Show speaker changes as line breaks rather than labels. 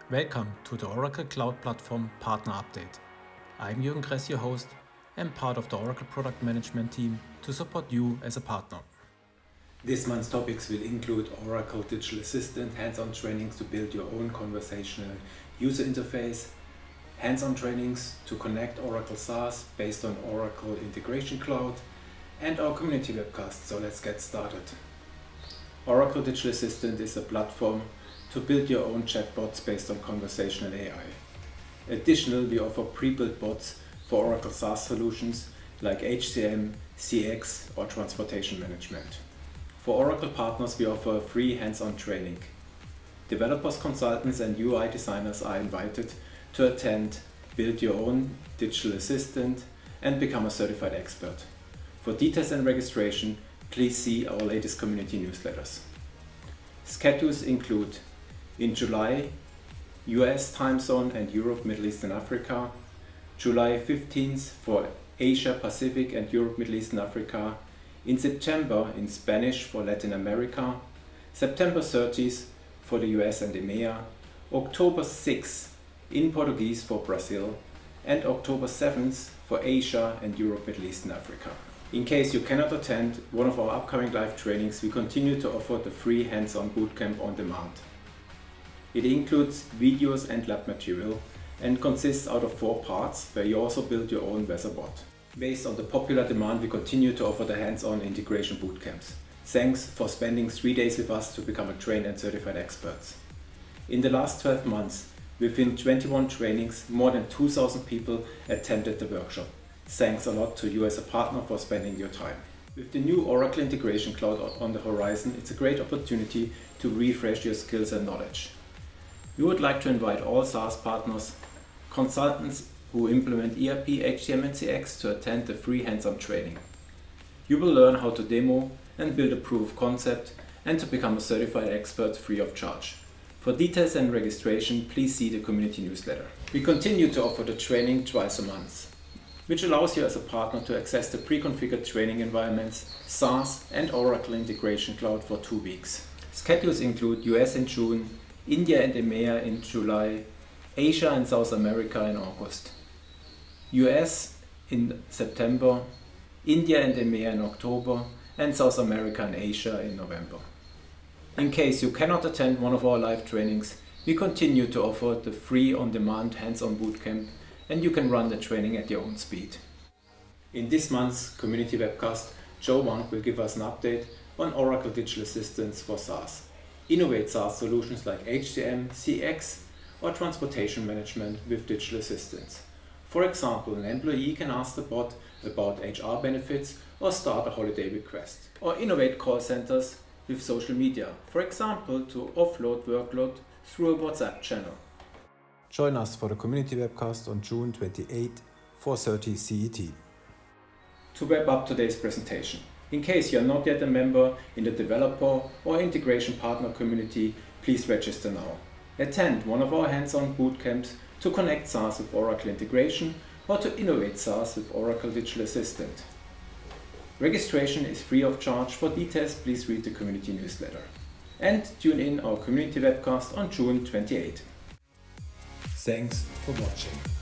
Welcome to the Oracle Cloud Platform Partner Update. I'm Jürgen Kress, your host, and part of the Oracle Product Management team to support you as a partner.
This month's topics will include Oracle Digital Assistant, hands-on trainings to build your own conversational user interface, hands-on trainings to connect Oracle SaaS based on Oracle Integration Cloud, and our community webcast. So let's get started. Oracle Digital Assistant is a platform to build your own chatbots based on conversational AI. Additionally, we offer pre-built bots for Oracle SaaS solutions like HCM, CX, or transportation management. For Oracle partners, we offer free hands-on training. Developers, consultants, and UI designers are invited to attend, build your own digital assistant, and become a certified expert. For details and registration, please see our latest community newsletters. Schedules include in July, US time zone and Europe, Middle East and Africa, July 15th for Asia Pacific and Europe, Middle East and Africa, in September in Spanish for Latin America, September 30th for the US and EMEA, October 6th in Portuguese for Brazil, and October 7th for Asia and Europe, Middle East and Africa. In case you cannot attend one of our upcoming live trainings, we continue to offer the free hands-on bootcamp on demand. It includes videos and lab material and consists out of 4 parts where you also build your own weather bot. Based on the popular demand, we continue to offer the hands-on integration bootcamps. Thanks for spending 3 days with us to become a trained and certified experts. In the last 12 months, within 21 trainings, more than 2,000 people attended the workshop. Thanks a lot to you as a partner for spending your time. With the new Oracle Integration Cloud on the horizon, it's a great opportunity to refresh your skills and knowledge. We would like to invite all SaaS partners, consultants who implement ERP, HCM and CX to attend the free hands-on training. You will learn how to demo and build a proof of concept and to become a certified expert free of charge. For details and registration, please see the community newsletter. We continue to offer the training twice a month, which allows you as a partner to access the pre-configured training environments, SaaS and Oracle Integration Cloud for 2 weeks. Schedules include US in June, India and EMEA in July, Asia and South America in August, US in September, India and EMEA in October, and South America and Asia in November. In case you cannot attend one of our live trainings, we continue to offer the free on-demand hands-on bootcamp, and you can run the training at your own speed. In this month's community webcast, Joe Wang will give us an update on Oracle Digital Assistants for SaaS. Innovate SaaS solutions like HCM, CX, or transportation management with digital assistants. For example, an employee can ask the bot about HR benefits or start a holiday request. Or innovate call centers with social media, for example, to offload workload through a WhatsApp channel.
Join us for the community webcast on June 28, 4:30 CET.
To wrap up today's presentation, in case you are not yet a member in the developer or integration partner community, please register now. Attend one of our hands-on bootcamps to connect SaaS with Oracle Integration or to innovate SaaS with Oracle Digital Assistant. Registration is free of charge. For details, please read the community newsletter. And tune in our community webcast on June 28.
Thanks for watching.